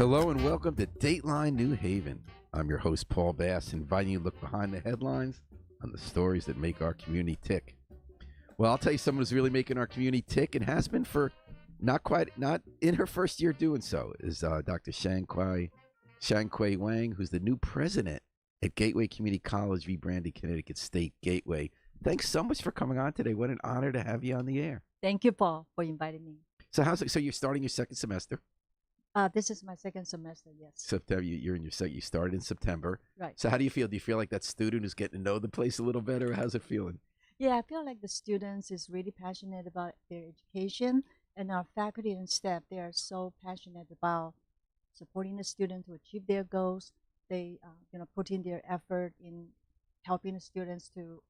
Hello and welcome to Dateline New Haven. I'm your host, Paul Bass, inviting you to look behind the headlines on the stories that make our community tick. Well, I'll tell you someone who's really making our community tick and has been for not in her first year doing so, is Dr. Shiang-Kwei Wang, who's the new president at Gateway Community College, rebranded Connecticut State Gateway. Thanks so much for coming on today. What an honor to have you on the air. Thank you, Paul, for inviting me. So so you're starting your second semester? This is my second semester, yes. September, you're in your second. You started in September. Right. So how do you feel? Do you feel like that student is getting to know the place a little better? How's it feeling? Yeah, I feel like the students is really passionate about their education, and our faculty and staff, they are so passionate about supporting the student to achieve their goals. They, put in their effort in helping the students to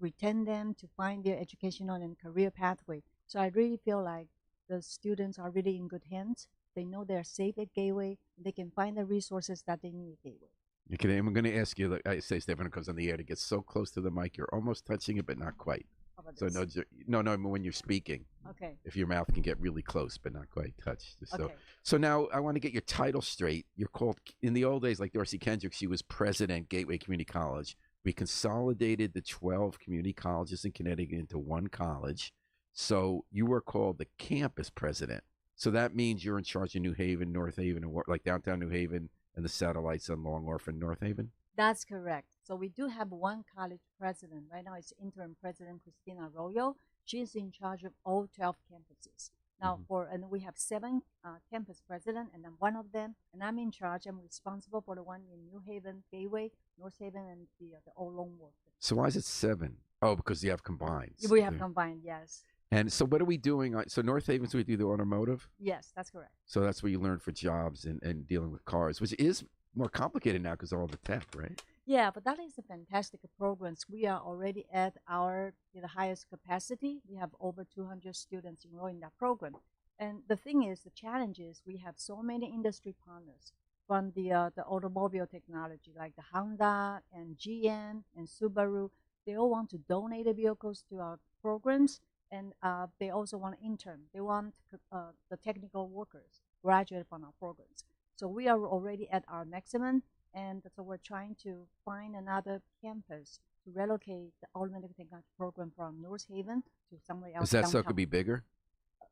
retain them, to find their educational and career pathway. So I really feel like the students are really in good hands. They know they're safe at Gateway. They can find the resources that they need at Gateway. Okay, I'm going to ask you, like I say, Stefan comes on the air to get so close to the mic, you're almost touching it, but not quite. How about So this? no, when you're speaking, Okay. if your mouth can get really close, but not quite touched. Okay. So now I want to get your title straight. You're called, in the old days, like Dorsey Kendrick, she was president, Gateway Community College. We consolidated the 12 community colleges in Connecticut into one college. So you were called the campus president. So that means you're in charge of New Haven, North Haven, and like downtown New Haven and the satellites on Long Wharf and North Haven? That's correct. So we do have one college president. Right now it's interim president Christina Arroyo. She's in charge of all 12 campuses. Now and we have 7 campus presidents, and I'm one of them, and I'm in charge. I'm responsible for the one in New Haven, Gateway, North Haven, and the old Long Wharf. So why is it 7? Oh, because you have combined. We have combined, yes. And so what are we doing? So North Haven's we do the automotive? Yes, that's correct. So that's where you learn for jobs and dealing with cars, which is more complicated now because of all the tech, right? Yeah, but that is a fantastic program. We are already at our the highest capacity. We have over 200 students enrolled in that program. And the thing is, the challenge is we have so many industry partners from the automobile technology, like the Honda and GM and Subaru. They all want to donate the vehicles to our programs, and they also want intern. They want the technical workers graduate from our programs. So we are already at our maximum, and so we're trying to find another campus to relocate the automotive technology program from North Haven to somewhere else. Is that so it downtown. could be bigger?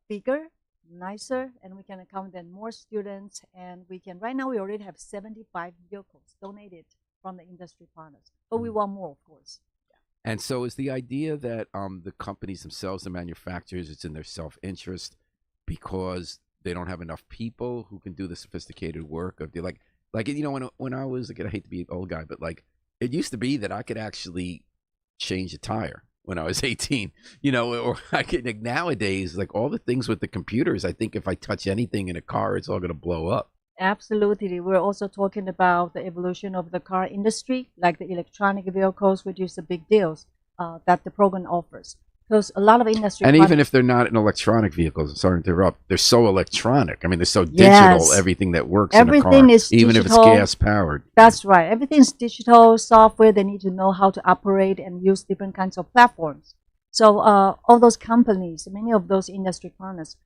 Bigger, nicer, and we can accommodate more students. And we can, right now we already have 75 vehicles donated from the industry partners, but we want more, of course. And so is the idea that the companies themselves, the manufacturers, it's in their self-interest because they don't have enough people who can do the sophisticated work of when I was, like, I hate to be an old guy, but like it used to be that I could actually change a tire when I was 18, or I could, like, nowadays, like all the things with the computers, I think if I touch anything in a car, it's all going to blow up. Absolutely. We're also talking about the evolution of the car industry, like the electronic vehicles, which is the big deals that the program offers. Because a lot of industry... And even if they're not in electronic vehicles, I'm sorry to interrupt, they're so electronic. I mean, they're so digital, Yes. everything that works in a car, Everything is even if it's digital. gas-powered. That's right. Everything's digital software. They need to know how to operate and use different kinds of platforms. So all those companies, many of those industry partners,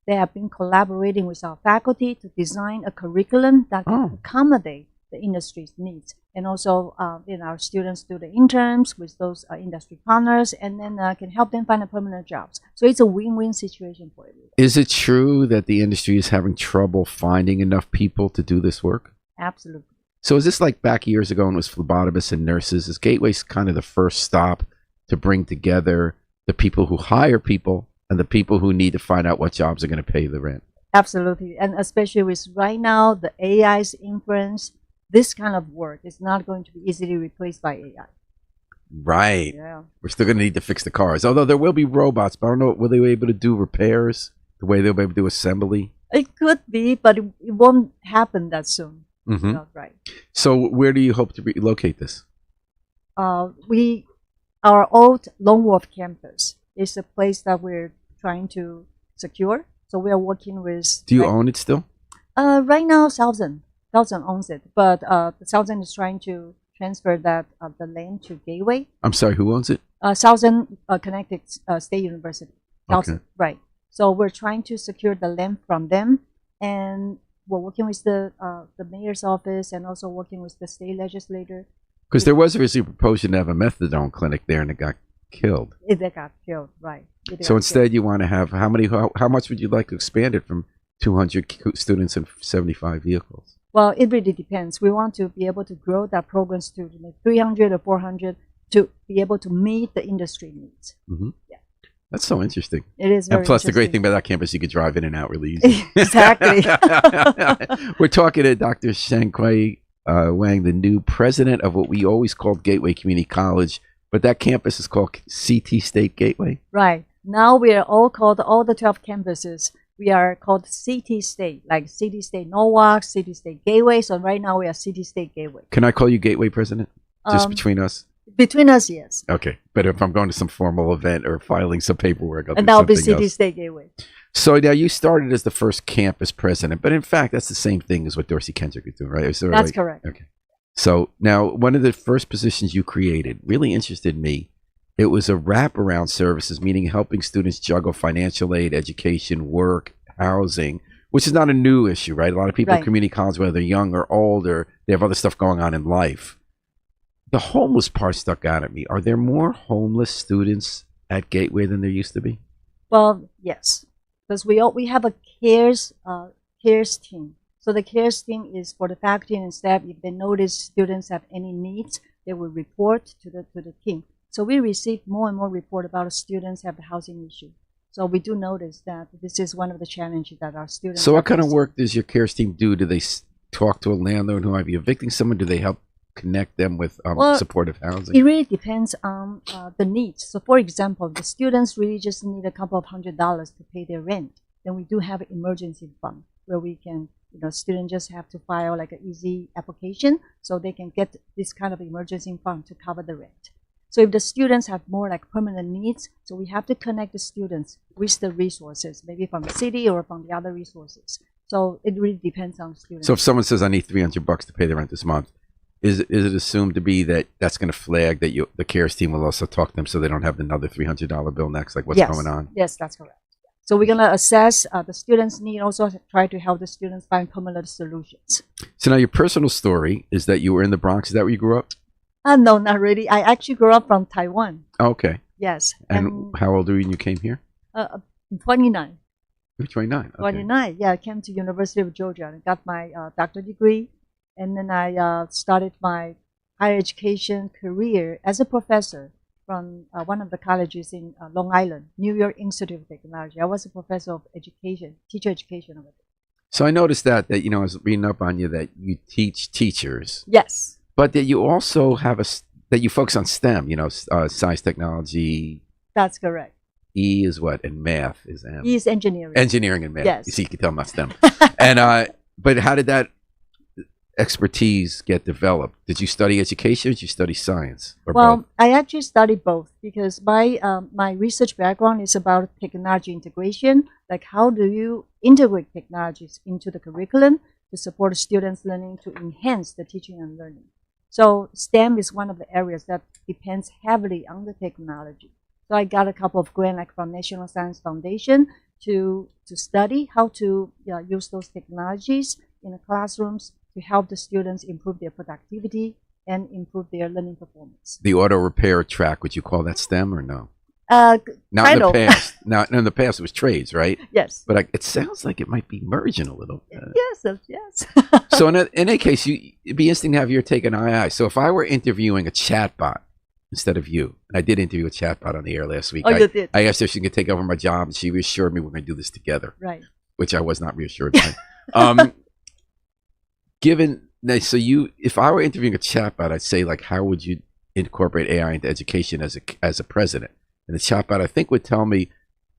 they have been collaborating with our faculty to design a curriculum that can accommodate the industry's needs. And also, our students do the interns with those industry partners, and then can help them find a permanent jobs. So it's a win-win situation for everyone. Is it true that the industry is having trouble finding enough people to do this work? Absolutely. So is this like back years ago when it was phlebotomists and nurses? Is Gateway kind of the first stop to bring together the people who hire people and the people who need to find out what jobs are going to pay the rent? Absolutely. And especially with right now, the AI's influence, this kind of work is not going to be easily replaced by AI. Right. Yeah. We're still going to need to fix the cars. Although there will be robots, but I don't know, will they be able to do repairs the way they'll be able to do assembly? It could be, but it won't happen that soon. Right. So where do you hope to relocate this? Our old Long Wharf campus is a place that we're trying to secure. So we are working with... Do you own it still? Right now, Southern owns it, but the Southern is trying to transfer that the land to Gateway. I'm sorry, who owns it? Southern Connecticut State University. Okay. Right. So we're trying to secure the land from them, and we're working with the mayor's office and also working with the state legislator. Because there was originally a proposal to have a methadone clinic there, and it got killed. They got killed, right? So instead, you want to have how much would you like to expand it from 200 students and 75 vehicles? Well, it really depends. We want to be able to grow that programs to 300 or 400 to be able to meet the industry needs. Mm-hmm. Yeah. That's so interesting. It is very And plus, the great thing interesting. about that campus, you could drive in and out really easy. Exactly. We're talking to Dr. Shiang-Kwei Wang, the new president of what we always called Gateway Community College, but that campus is called CT State Gateway. Right. Now we are all called, all the 12 campuses, we are called City State, like City State Norwalk, City State Gateway. So right now we are City State Gateway. Can I call you Gateway President? Just between us? Between us, yes. Okay. But if I'm going to some formal event or filing some paperwork, I'll And do that will be something City else. State Gateway. So now you started as the first campus president, but in fact, that's the same thing as what Dorsey Kendrick is doing, right? So That's correct. Okay. So now one of the first positions you created really interested me. It was a wraparound services, meaning helping students juggle financial aid, education, work, housing, which is not a new issue, right? A lot of people in Right. community college, whether they're young or old, or they have other stuff going on in life. The homeless part stuck out at me. Are there more homeless students at Gateway than there used to be? Well, yes, because we have a cares team. So the cares team is for the faculty and staff. If they notice students have any needs, they will report to the team. So we receive more and more report about students have the housing issue. So we do notice that this is one of the challenges that our students. So are what kind of facing. work does your cares team do? Do they talk to a landlord who might be evicting someone? Do they help connect them with Well, supportive housing? It really depends on the needs. So, for example, the students really just need a couple of $100s to pay their rent. Then we do have an emergency fund where we can, students just have to file like an easy application so they can get this kind of emergency fund to cover the rent. So if the students have more like permanent needs, so we have to connect the students with the resources, maybe from the city or from the other resources. So it really depends on students. So if someone says, I need $300 to pay the rent this month, is it assumed to be that that's going to flag that the cares team will also talk to them so they don't have another $300 bill next? Like what's Yes. going on? Yes, that's correct. So we're going to assess the students' need, also try to help the students find permanent solutions. So now your personal story is that you were in the Bronx. Is that where you grew up? No, not really. I actually grew up from Taiwan. Okay. Yes. And how old were you when you came here? 29. You were 29. Okay. 29. Yeah, I came to University of Georgia and got my doctorate degree. And then I started my higher education career as a professor from one of the colleges in Long Island, New York Institute of Technology. I was a professor of education, teacher education over there. So I noticed that I was reading up on you that you teach teachers, Yes. but that you also have that you focus on STEM, science, technology. That's correct. E is what? And math is M. He is engineering. Engineering and math. Yes. You see, you can tell I'm not STEM. And but how did that expertise get developed? Did you study education or did you study science? Or Well, both? I actually studied both because my research background is about technology integration. Like how do you integrate technologies into the curriculum to support students' learning to enhance the teaching and learning? So STEM is one of the areas that depends heavily on the technology. So I got a couple of grants like from National Science Foundation to study how to use those technologies in the classrooms to help the students improve their productivity and improve their learning performance. The auto repair track, would you call that STEM or no? Not Not in the past. Not in the past. It was trades, right? Yes. But it sounds like it might be merging a little. Yes. So in any case, it'd be interesting to have your take on II. So if I were interviewing a chatbot instead of you, and I did interview a chatbot on the air last week. Oh, you did. I asked her if she could take over my job, and she reassured me we're going to do this together, Right. which I was not reassured by. If I were interviewing a chatbot, I'd say like, how would you incorporate AI into education as a president? And the chatbot, I think, would tell me,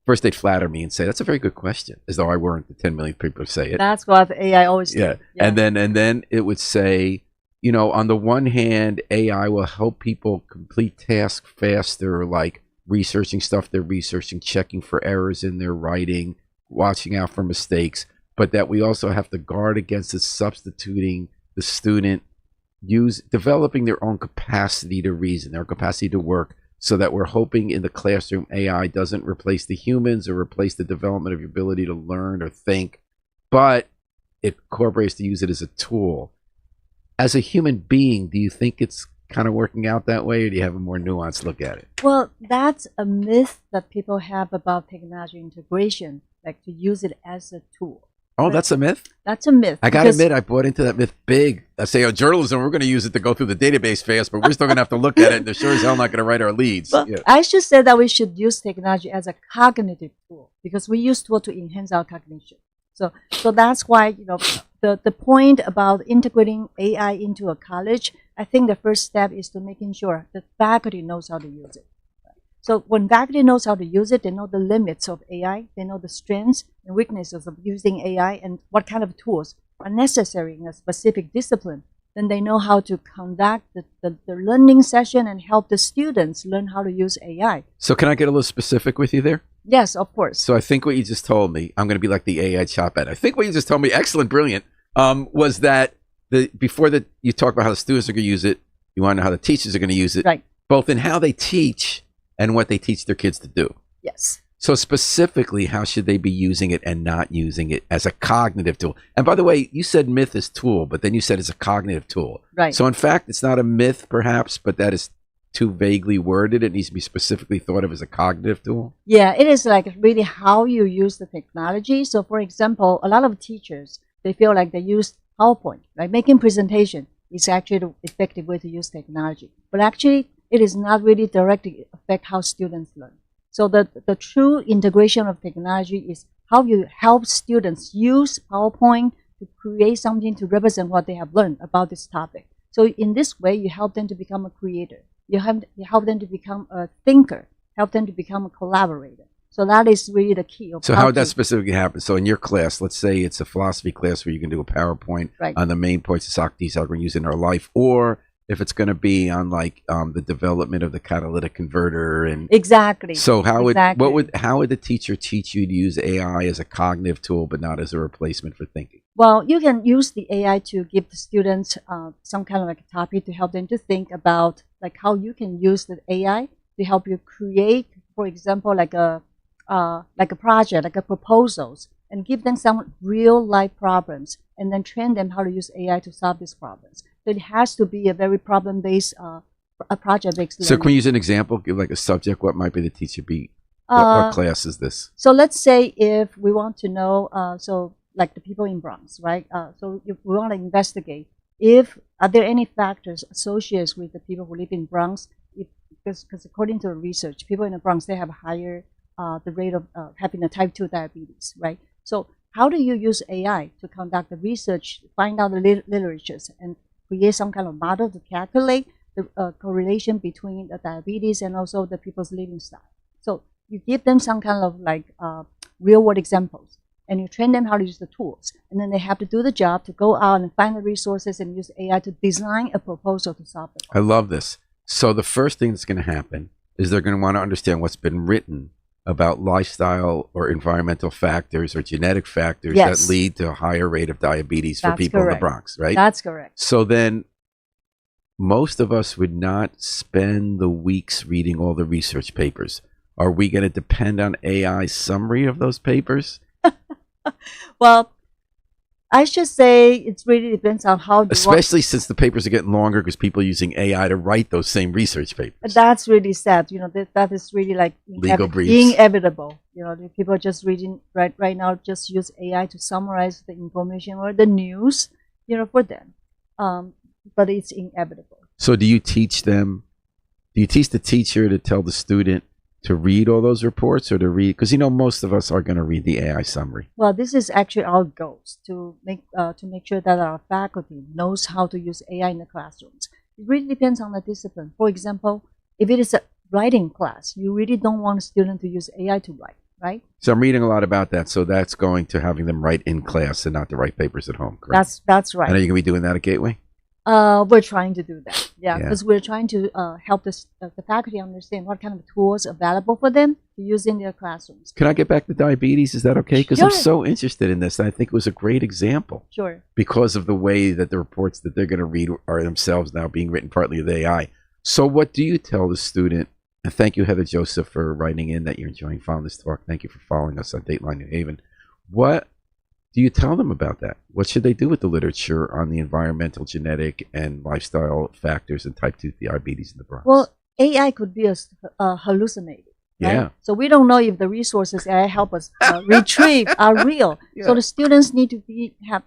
first they'd flatter me and say, that's a very good question, as though I weren't the 10 million people who say it. That's what AI always Yeah. do. And then it would say, on the one hand, AI will help people complete tasks faster, like researching stuff they're researching, checking for errors in their writing, watching out for mistakes, but that we also have to guard against it substituting the student developing their own capacity to reason, their capacity to work, so that we're hoping in the classroom AI doesn't replace the humans or replace the development of your ability to learn or think, but it incorporates to use it as a tool. As a human being, do you think it's kind of working out that way, or do you have a more nuanced look at it? Well, that's a myth that people have about technology integration, like to use it as a tool. Oh, that's a myth? That's a myth. I got to admit, I bought into that myth big. I say, oh, journalism, we're going to use it to go through the database fast, but we're still going to have to look at it, and they're sure as hell not going to write our leads. Well, Yeah. I should say that we should use technology as a cognitive tool because we use tool to enhance our cognition. So that's why, the point about integrating AI into a college, I think the first step is to making sure the faculty knows how to use it. So when faculty knows how to use it, they know the limits of AI, they know the strengths and weaknesses of using AI and what kind of tools are necessary in a specific discipline. Then they know how to conduct the learning session and help the students learn how to use AI. So can I get a little specific with you there? Yes, of course. So I think what you just told me, I'm going to be like the AI chop at. I think what you just told me, excellent, brilliant, was that before that you talk about how the students are going to use it, you want to know how the teachers are going to use it, right? Both in how they teach and what they teach their kids to do. Yes. So specifically, how should they be using it and not using it as a cognitive tool? And by the way, you said myth is tool, but then you said it's a cognitive tool. Right. So in fact, it's not a myth, perhaps, but that is too vaguely worded. It needs to be specifically thought of as a cognitive tool. Yeah, it is like really how you use the technology. So for example, a lot of teachers, they feel like they use PowerPoint, right? Making presentation is actually the effective way to use technology. But actually, it is not really directly affect how students learn. So the true integration of technology is how you help students use PowerPoint to create something to represent what they have learned about this topic. So in this way, you help them to become a creator. You help them to become a thinker, help them to become a collaborator. So that is really the key. So how would that specifically happen? So in your class, let's say it's a philosophy class where you can do a PowerPoint on the main points of Socrates, how we're going to use it in our life, or if it's going to be on like the development of the catalytic converter and exactly. So how would the teacher teach you to use AI as a cognitive tool, but not as a replacement for thinking? Well, you can use the AI to give the students some kind of like a topic to help them to think about like how you can use the AI to help you create, for example, like a project, like a proposals, and give them some real life problems, and then train them how to use AI to solve these problems. So it has to be a very problem-based, a project-based learning. So can we use an example? Give like a subject. What might be the teacher be? What class is this? So let's say if we want to know, so like the people in Bronx, right? So if we want to investigate, are there any factors associated with the people who live in Bronx? Because according to the research, people in the Bronx, they have higher the rate of having a type 2 diabetes, right? So how do you use AI to conduct the research, find out the literatures, and create some kind of model to calculate the correlation between the diabetes and also the people's living style? So you give them some kind of like real world examples, and you train them how to use the tools, and then they have to do the job to go out and find the resources and use AI to design a proposal to solve the problem. I love this. So the first thing that's going to happen is they're going to want to understand what's been written about lifestyle or environmental factors or genetic factors that lead to a higher rate of diabetes for people in the Bronx, right? That's correct. So then most of us would not spend the weeks reading all the research papers. Are we going to depend on AI summary of those papers? Well, I should say it really depends on how. Especially since the papers are getting longer because people are using AI to write those same research papers. That's really sad. That is really like legal briefs. Inevitable. The people are just reading right now. Just use AI to summarize the information or the news. For them, but it's inevitable. So, do you teach them? Do you teach the teacher to tell the student to read all those reports, or to read, because most of us are going to read the AI summary? Well, this is actually our goals to make sure that our faculty knows how to use AI in the classrooms. It really depends on the discipline. For example, if it is a writing class, you really don't want a student to use AI to write, right? So I'm reading a lot about that. So that's going to having them write in class and not to write papers at home, correct? That's right. And are you going to be doing that at Gateway? We're trying to do that, because we're trying to help the faculty understand what kind of tools are available for them to use in their classrooms. Can I get back to diabetes? Is that okay? Because I'm so interested in this. And I think it was a great example. Sure. Because of the way that the reports that they're going to read are themselves now being written partly with AI. So what do you tell the student? And thank you, Heather Joseph, for writing in that you're enjoying following this talk. Thank you for following us on Dateline New Haven. What Do you tell them about that? What should they do with the literature on the environmental, genetic, and lifestyle factors in type 2 diabetes in the Bronx? Well, AI could be hallucinated. Right? Yeah. So we don't know if the resources AI help us retrieve are real. Yeah. So the students need to have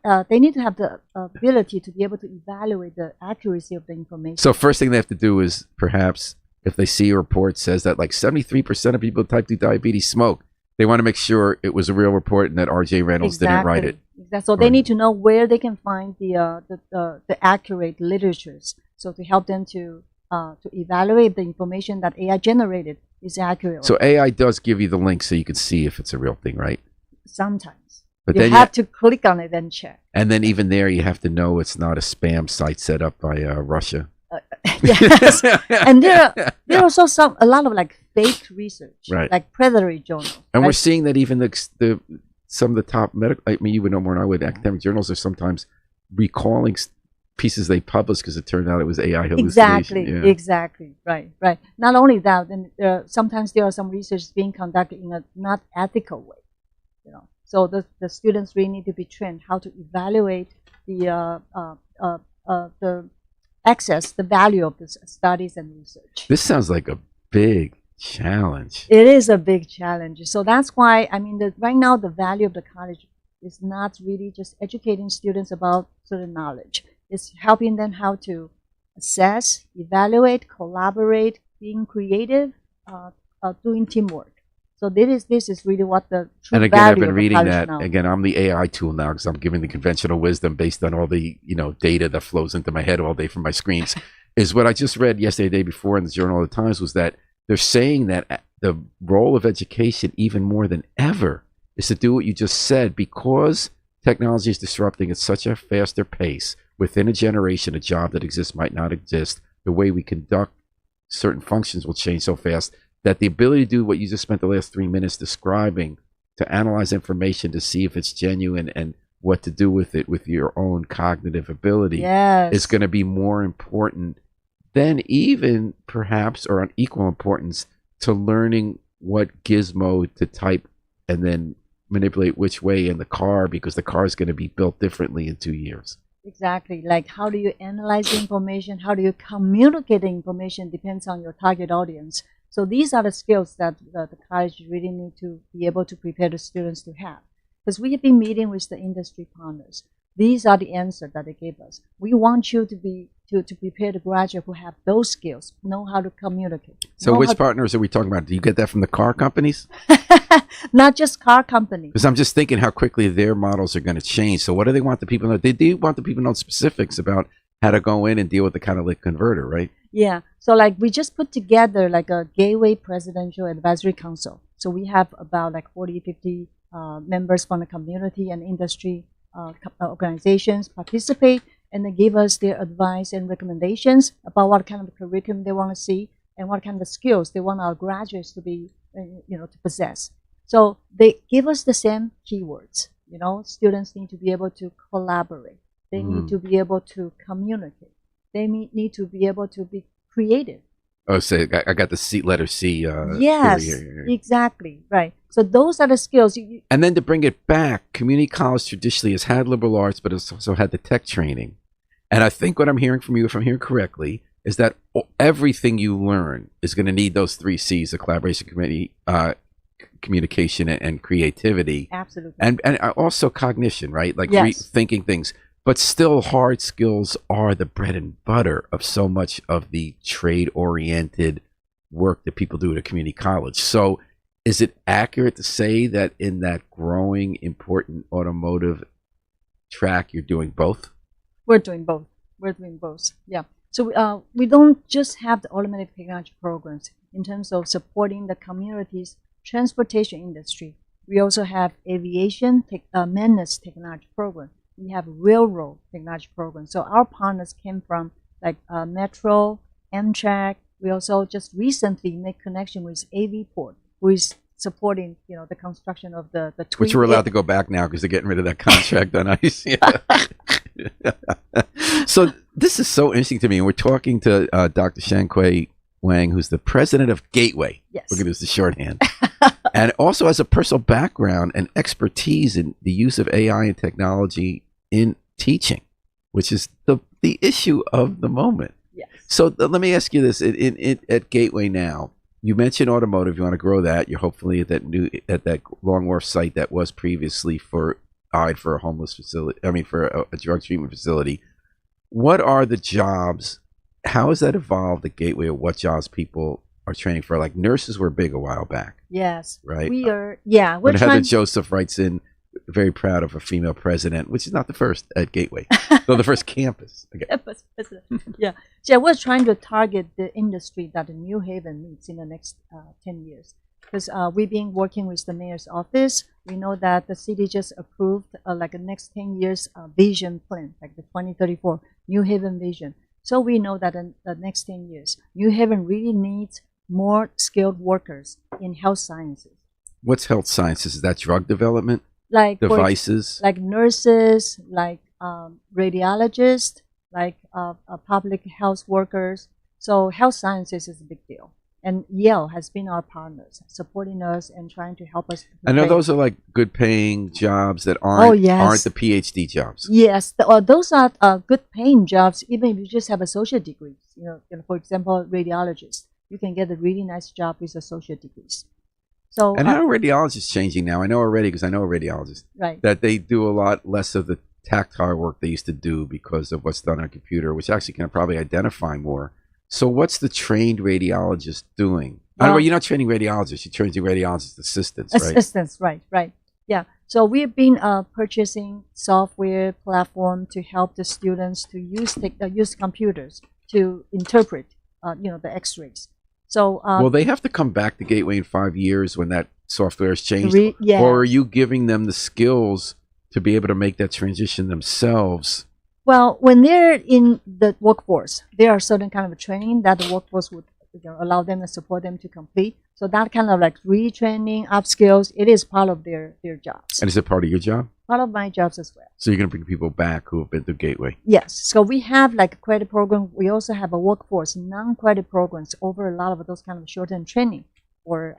the ability to be able to evaluate the accuracy of the information. So first thing they have to do is perhaps if they see a report says that like 73% of people with type 2 diabetes smoke, they want to make sure it was a real report and that R.J. Reynolds didn't write it. Exactly. So they need to know where they can find the accurate literatures. So to help them to evaluate the information that AI generated is accurate. So AI does give you the link so you can see if it's a real thing, right? Sometimes. But you then have to click on it and check. And then even there, you have to know it's not a spam site set up by Russia. Yes. And there are also a lot of like fake research, right? Like predatory journals. And we're seeing that even some of the top medical, I mean, you would know more than I would, academic journals are sometimes recalling pieces they published because it turned out it was AI hallucination. Exactly. Right. Not only that, then sometimes there are some research being conducted in a not ethical way. So the students really need to be trained how to evaluate the value of the studies and research. This sounds like a big challenge. It is a big challenge. So that's why, I mean, right now the value of the college is not really just educating students about certain knowledge. It's helping them how to assess, evaluate, collaborate, being creative, doing teamwork. So this is really what the true and again, value I've been of reading college that. now. Again, I'm the AI tool now because I'm giving the conventional wisdom based on all the data that flows into my head all day from my screens. Is what I just read yesterday, the day before in the Journal of the Times was that they're saying that the role of education, even more than ever, is to do what you just said because technology is disrupting at such a faster pace. Within a generation, a job that exists might not exist. The way we conduct certain functions will change so fast that the ability to do what you just spent the last 3 minutes describing, to analyze information to see if it's genuine and what to do with it with your own cognitive ability is going to be more important than even perhaps, or on equal importance, to learning what gizmo to type and then manipulate which way in the car, because the car is going to be built differently in 2 years. Exactly. Like how do you analyze the information? How do you communicate the information depends on your target audience. So these are the skills that the college really need to be able to prepare the students to have. Because we have been meeting with the industry partners. These are the answers that they gave us. We want you to prepare the graduate who have those skills, know how to communicate. So which partners are we talking about? Do you get that from the car companies? Not just car companies. Because I'm just thinking how quickly their models are going to change. So what do they want the people to know? They do want the people to know specifics about how to go in and deal with the catalytic converter, right? Yeah. So like we just put together like a Gateway Presidential Advisory Council. So we have about like 40, 50 members from the community and industry organizations participate, and they give us their advice and recommendations about what kind of curriculum they want to see and what kind of skills they want our graduates to be, to possess. So they give us the same keywords. Students need to be able to collaborate. They need to be able to communicate. They need to be able to be creative. Oh, so I got the letter C. Yes, here. Exactly. Right. So those are the skills. And then to bring it back, community college traditionally has had liberal arts, but it's also had the tech training. And I think what I'm hearing from you, if I'm hearing correctly, is that everything you learn is going to need those 3 C's: the collaboration, communication, and creativity. Absolutely. And also cognition, right? Like rethinking things. But still, hard skills are the bread and butter of so much of the trade-oriented work that people do at a community college. So is it accurate to say that in that growing, important automotive track, you're doing both? We're doing both. Yeah. So we don't just have the automotive technology programs in terms of supporting the community's transportation industry. We also have aviation maintenance technology program. We have railroad technology programs. So our partners came from like Metro, Amtrak. We also just recently made connection with AV Port, who is supporting the construction of the Twin. Which we're allowed to go back now because they're getting rid of that contract on ice. So this is so interesting to me. And we're talking to Dr. Shiang-Kwei Wang, who's the president of Gateway. Yes. Look at this, the shorthand. and also has a personal background and expertise in the use of AI and technology in teaching, which is the issue of the moment. Yes. So let me ask you this: at Gateway now, you mentioned automotive. You want to grow that. You're hopefully at that Long Wharf site that was previously for a homeless facility. I mean, for a drug treatment facility. What are the jobs? How has that evolved at Gateway? Or what jobs people are training for? Like nurses were big a while back. Yes. Right. We are. Yeah. We're when Heather trying. Joseph writes in, very proud of a female president, which is not the first at Gateway, no, the first campus. Okay. Yeah. So we're trying to target the industry that New Haven needs in the next 10 years. Because we've been working with the mayor's office. We know that the city just approved like a next 10 years vision plan, like the 2034 New Haven vision. So we know that in the next 10 years, New Haven really needs more skilled workers in health sciences. What's health sciences? Is that drug development? Like devices? Like nurses, like radiologists, like public health workers. So health sciences is a big deal. And Yale has been our partners, supporting us and trying to help us. I know those are like good paying jobs that aren't the PhD jobs. Yes, those are good paying jobs, even if you just have associate degrees. You know, for example, radiologists, you can get a really nice job with associate degrees. So, and how are radiologists changing now? I know already because I know a radiologist that they do a lot less of the tactile work they used to do because of what's done on a computer, which actually can probably identify more. So what's the trained radiologist doing? Well, you're not training radiologists, you're training radiologist assistants, right? Assistants, right. Yeah. So we've been purchasing software platform to help the students to use computers to interpret, the X-rays. So well, they have to come back to Gateway in 5 years when that software has changed, or are you giving them the skills to be able to make that transition themselves? Well, when they're in the workforce, there are certain kind of training that the workforce would allow them and support them to complete. So that kind of like retraining, upskills, it is part of their jobs. And is it part of your job? Part of my jobs as well. So you're going to bring people back who have been through Gateway? Yes. So we have like a credit program. We also have a workforce non-credit programs over a lot of those kind of short-term training for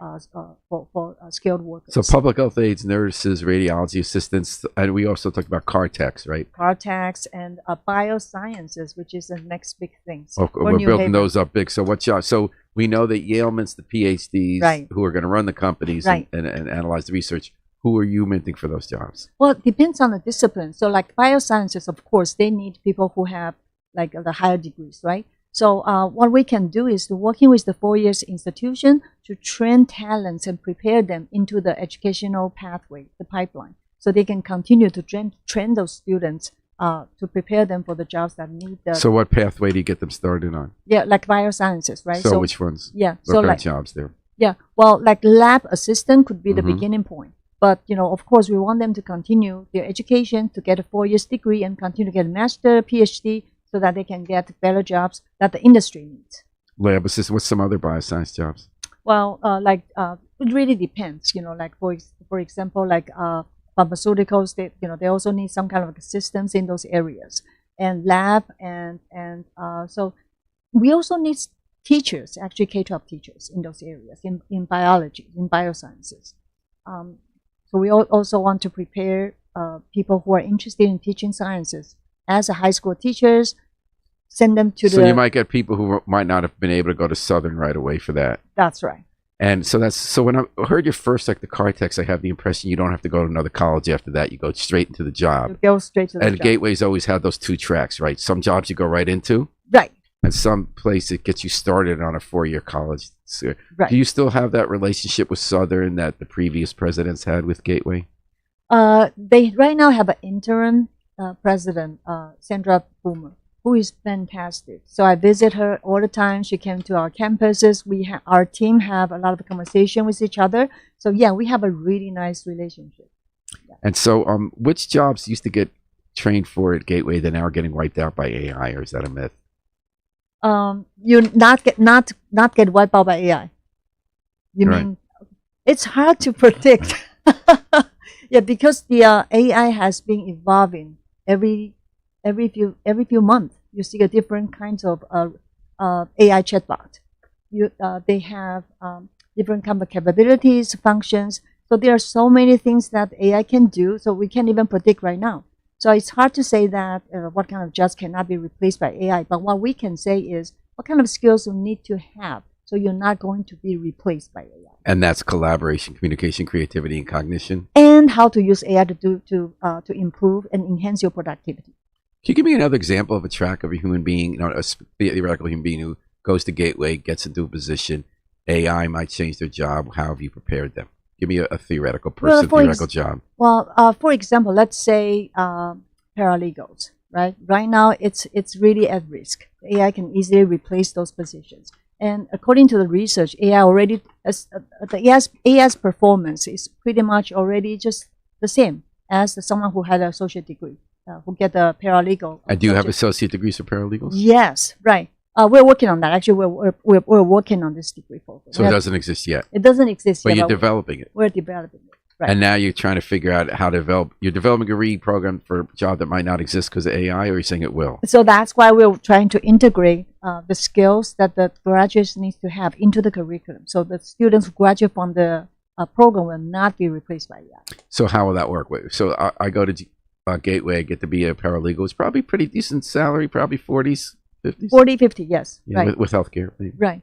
skilled workers. So public health aides, nurses, radiology assistants, and we also talked about car techs, right? Car techs and biosciences, which is the next big thing. So we're building those up big. So what job? So we know that Yale mints the PhDs who are going to run the companies and analyze the research. Who are you minting for those jobs? Well, it depends on the discipline. So like biosciences, of course, they need people who have like the higher degrees, right? So what we can do is to working with the 4 years institution to train talents and prepare them into the educational pathway, the pipeline, so they can continue to train those students to prepare them for the jobs that need the. So what pathway do you get them started on? Yeah, like biosciences, right? So which ones? Yeah. What kind of jobs there? Yeah, well, like lab assistant could be the beginning point. But, of course, we want them to continue their education to get a 4 years degree and continue to get a master, PhD, so that they can get better jobs that the industry needs. Lab assistant, what's some other bioscience jobs? Well, it really depends, like for example, like pharmaceuticals, they also need some kind of assistance in those areas, and lab, and so we also need teachers, actually K-12 teachers in those areas, in biology, in biosciences. So we also want to prepare people who are interested in teaching sciences as a high school teachers, send them to So you might get people who might not have been able to go to Southern right away for that. That's right. And so when I heard your first, like the car techs, I have the impression you don't have to go to another college after that. You go straight into the job. You go straight to the job. And Gateway's always had those two tracks, right? Some jobs you go right into. Right. And some place it gets you started on a 4-year college. So right. Do you still have that relationship with Southern that the previous presidents had with Gateway? They right now have an interim president, Sandra Boomer, who is fantastic. So I visit her all the time. She came to our campuses. Our team have a lot of conversation with each other. So yeah, we have a really nice relationship. Yeah. And so, which jobs used to get trained for at Gateway that now are getting wiped out by AI, or is that a myth? You not get wiped out by AI. You mean it's hard to predict? Yeah, because the AI has been evolving every few months. You see a different kinds of AI chatbot. They have different kind of capabilities, functions. So there are so many things that AI can do, so we can't even predict right now. So it's hard to say that what kind of jobs cannot be replaced by AI. But what we can say is what kind of skills you need to have so you're not going to be replaced by AI. And that's collaboration, communication, creativity, and cognition. And how to use AI to improve and enhance your productivity. Can you give me another example of a track of a human being, a theoretical human being who goes to Gateway, gets into a position, AI might change their job? How have you prepared them? Give me a theoretical person, theoretical job. Well, for example, let's say paralegals, right? Right now, it's really at risk. AI can easily replace those positions. And according to the research, AI already, the AI's performance is pretty much already just the same as someone who had an associate degree, who get a paralegal. And do you have associate degrees for paralegals? Yes, right. We're working on that. Actually, we're working on this degree program. So it doesn't exist yet? It doesn't exist yet. But you're developing it? We're developing it. Right. And now you're trying to figure out how to develop. You're developing a read program for a job that might not exist because of AI, or you're saying it will? So that's why we're trying to integrate the skills that the graduates need to have into the curriculum. So the students who graduate from the program will not be replaced by AI. So how will that work? So I go to Gateway, I get to be a paralegal. It's probably pretty decent salary, probably 40s, 50s? 40, 50, yes. Yeah, right. With healthcare. Maybe. Right.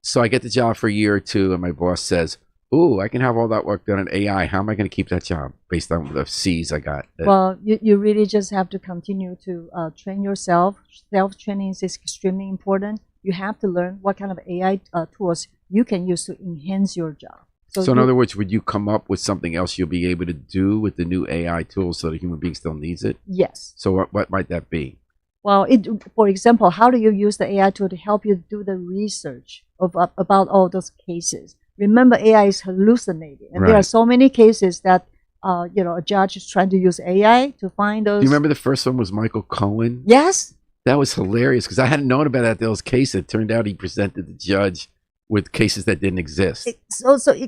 So I get the job for a year or two, and my boss says, "Ooh, I can have all that work done in AI. How am I going to keep that job based on the C's I got?" Well, you really just have to continue to train yourself. Self-training is extremely important. You have to learn what kind of AI tools you can use to enhance your job. So in other words, would you come up with something else you'll be able to do with the new AI tools so the human being still needs it? Yes. So what might that be? Well, for example, how do you use the AI tool to help you do the research about all those cases? Remember, AI is hallucinating, and there are so many cases that a judge is trying to use AI to find those. Do you remember the first one was Michael Cohen? Yes. That was hilarious because I hadn't known about that those cases. It turned out he presented the judge with cases that didn't exist.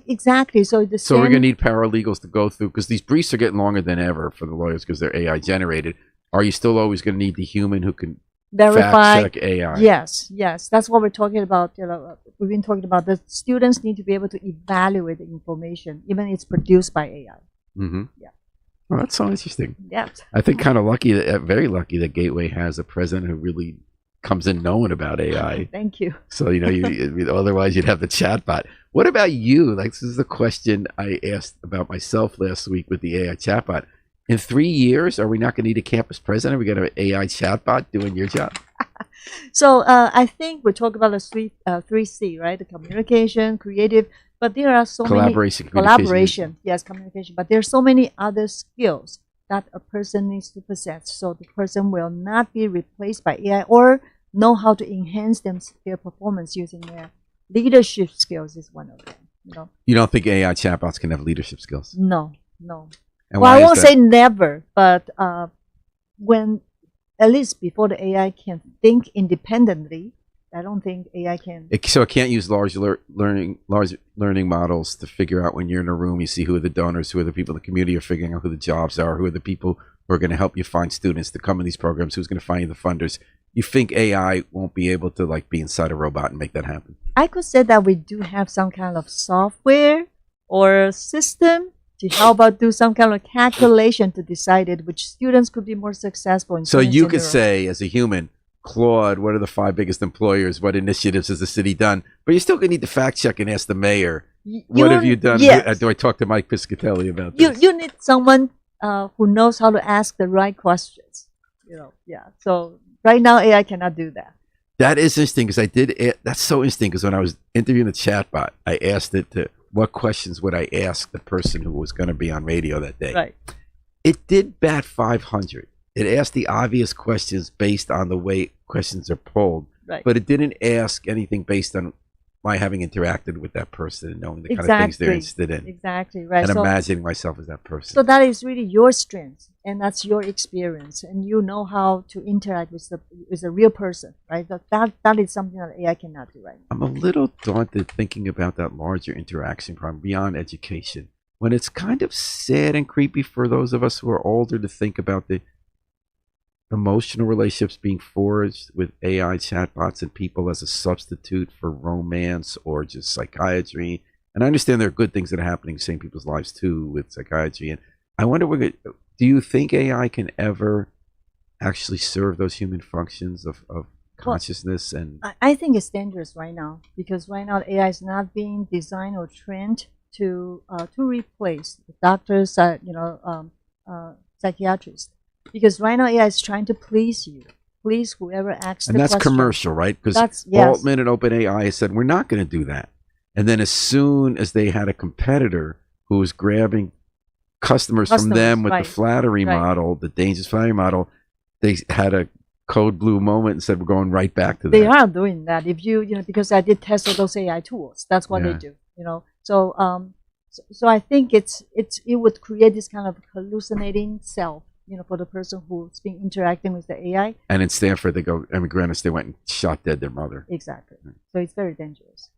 Exactly. So we're gonna need paralegals to go through, because these briefs are getting longer than ever for the lawyers because they're AI generated. Are you still always going to need the human who can verify fact check AI? Yes. That's what we're talking about. We've been talking about the students need to be able to evaluate the information, even if it's produced by AI. Mm-hmm. Yeah. Well, that's so interesting. Yeah. I think kind of lucky, very lucky that Gateway has a president who really comes in knowing about AI. Thank you. So otherwise you'd have the chatbot. What about you? Like, this is the question I asked about myself last week with the AI chatbot. In 3 years, are we not going to need a campus president? Are we going to have an AI chatbot doing your job? So I think we're talking about the 3C, right? The communication, creative, but there are so many collaboration. Yes, communication. But there are so many other skills that a person needs to possess, so the person will not be replaced by AI, or know how to enhance their performance using their leadership skills is one of them. You don't think AI chatbots can have leadership skills? No. And well, I won't say never, but when, at least before the AI can think independently, I don't think AI can. So it can't use large learning models to figure out, when you're in a room, you see who are the donors, who are the people in the community, are figuring out who the jobs are, who are the people who are going to help you find students to come in these programs, who's going to find you the funders. You think AI won't be able to be inside a robot and make that happen? I could say that we do have some kind of software or system to help out do some kind of calculation to decide which students could be more successful in. So you could say, as a human, Claude, what are the 5 biggest employers? What initiatives has the city done? But you're still going to need to fact check and ask the mayor. What have you done? Yes. Do I talk to Mike Piscatelli about this? You need someone who knows how to ask the right questions. Yeah. So right now, AI cannot do that. That is interesting, because that's so interesting, because when I was interviewing the chatbot, I asked it what questions would I ask the person who was going to be on radio that day. Right. It did bat 500. It asked the obvious questions based on the way questions are pulled, right. But it didn't ask anything based on my having interacted with that person and knowing the kind of things they're interested in. Exactly, right. And imagining myself as that person. So that is really your strength, and that's your experience, and you know how to interact with a real person, right? That is something that AI cannot do right now. I'm a little daunted thinking about that larger interaction problem beyond education, when it's kind of sad and creepy for those of us who are older to think about emotional relationships being forged with AI chatbots and people as a substitute for romance or just psychiatry. And I understand there are good things that are happening in people's lives too with psychiatry. And I wonder, do you think AI can ever actually serve those human functions of consciousness? And I think it's dangerous right now because right now AI is not being designed or trained to replace the doctors, psychiatrists. Because right now AI is trying to please you, please whoever asks and the that's question. commercial, right? Because Yes. Altman and OpenAI said we're not going to do that. And then as soon as they had a competitor who was grabbing customers from them with the flattery model, the dangerous flattery model, they had a code blue moment and said we're going right back to that. They are doing that. If because I did test all those AI tools, that's what they do. So I think it would create this kind of hallucinating self, for the person who's been interacting with the AI. And in Stanford, they went and shot dead their mother. Exactly. So it's very dangerous.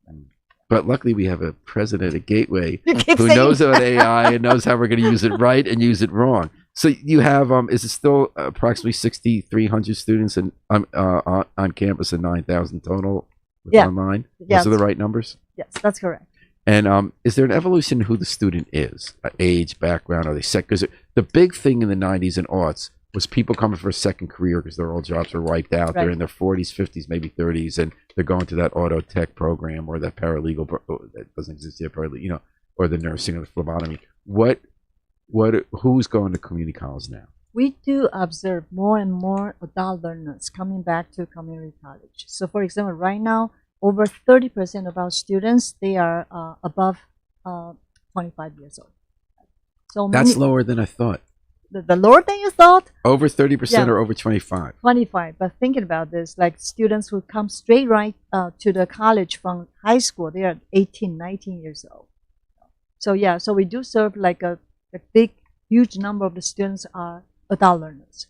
But luckily, we have a president at Gateway who knows about AI and knows how we're going to use it right and use it wrong. So you have, is it still approximately 6,300 students on campus and 9,000 total online? Yes. Those are the right numbers? Yes, that's correct. And is there an evolution in who the student is? Age, background, are they set? Because the big thing in the 90s and aughts was people coming for a second career because their old jobs were wiped out. Right. They're in their 40s, 50s, maybe 30s, and they're going to that auto tech program or that paralegal that doesn't exist yet, or the nursing or the phlebotomy. Who's going to community college now? We do observe more and more adult learners coming back to community college. So, for example, right now, over 30% of our students, they are above 25 years old. So that's lower than I thought. The lower than you thought? Over 30% or over 25? 25. But thinking about this, like students who come straight to the college from high school, they are 18, 19 years old. So we do serve like a big, huge number of the students are adult learners.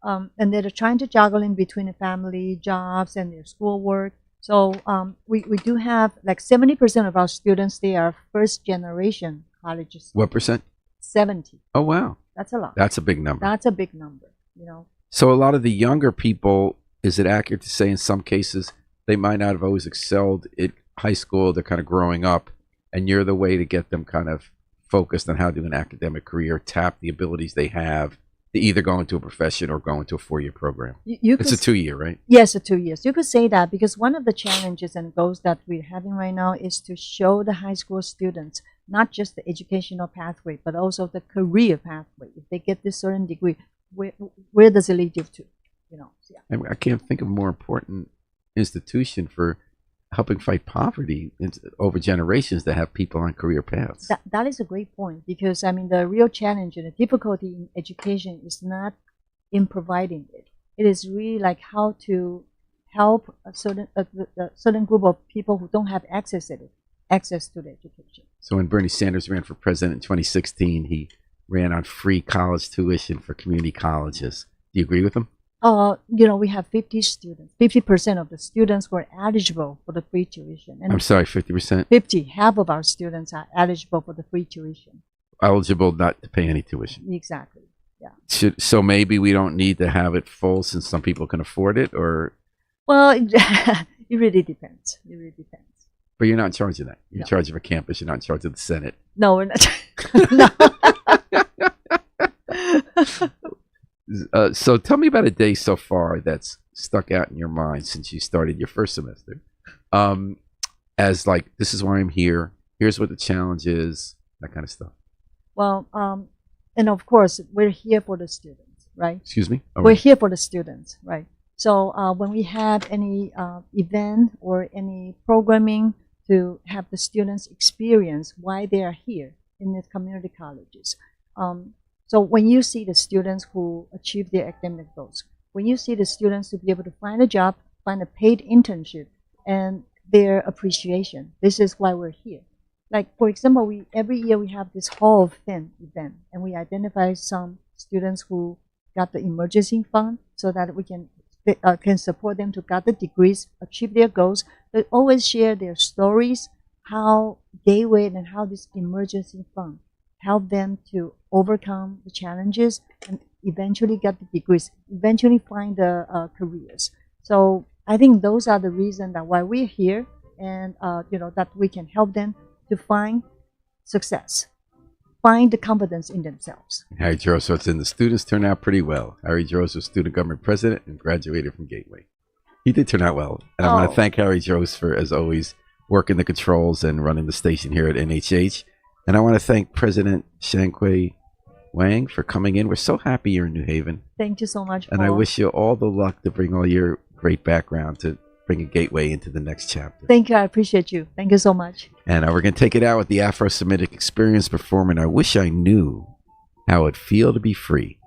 And they're trying to juggle in between the family, jobs, and their schoolwork. So we do have like 70% of our students, they are first generation college students. What percent? 70. Oh, wow. That's a lot. That's a big number. That's a big number, So a lot of the younger people, is it accurate to say in some cases, they might not have always excelled at high school, they're kind of growing up, and you're the way to get them kind of focused on how to do an academic career, tap the abilities they have to either go into a profession or go into a 4-year program. It's a 2-year, right? Yes, a 2 years. You could say that because one of the challenges and goals that we're having right now is to show the high school students not just the educational pathway, but also the career pathway. If they get this certain degree, where does it lead you to? I can't think of a more important institution for helping fight poverty over generations to have people on career paths. That is a great point because, the real challenge and the difficulty in education is not in providing it. It is really like how to help a certain group of people who don't have access to the education. So when Bernie Sanders ran for president in 2016, he ran on free college tuition for community colleges. Do you agree with him? We have 50 students. 50% of the students were eligible for the free tuition. And I'm sorry, 50%? 50. Half of our students are eligible for the free tuition. Eligible not to pay any tuition. Exactly. Yeah. So maybe we don't need to have it full since some people can afford it, or? Well, it really depends. It really depends. But you're not in charge of that. You're in charge of a campus. You're not in charge of the Senate. No, we're not. No. So tell me about a day so far that's stuck out in your mind since you started your first semester. As like, this is why I'm here. Here's what the challenge is. That kind of stuff. Well, and of course, we're here for the students, right? Excuse me? We're here for the students, right? So when we have any event or any programming to have the students experience why they are here in the community colleges. So when you see the students who achieve their academic goals, when you see the students to be able to find a job, find a paid internship, and their appreciation, this is why we're here. Like, for example, every year we have this Hall of Fame event, and we identify some students who got the emergency fund so that we can support them to get the degrees, achieve their goals, but always share their stories, how they went and how this emergency fund helped them to overcome the challenges and eventually get the degrees, eventually find the careers. So I think those are the reasons that why we're here, and that we can help them to find success, find the confidence in themselves. Harry Jarosz wrote in, the students turned out pretty well. Harry Jarosz was student government president and graduated from Gateway. He did turn out well. And I want to thank Harry Jarosz for, as always, working the controls and running the station here at NHH. And I want to thank President Shiang-Kwei Wang for coming in. We're so happy you're in New Haven. Thank you so much, Paul. And I wish you all the luck to bring all your great background to bring a Gateway into the next chapter. Thank you. I appreciate you. Thank you so much. And we're going to take it out with the Afro-Semitic Experience performing I Wish I Knew How It'd Feel to Be Free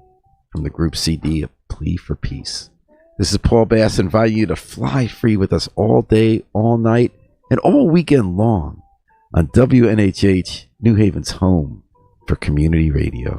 from the group CD, A Plea for Peace. This is Paul Bass inviting you to fly free with us all day, all night, and all weekend long on WNHH, New Haven's home for community radio.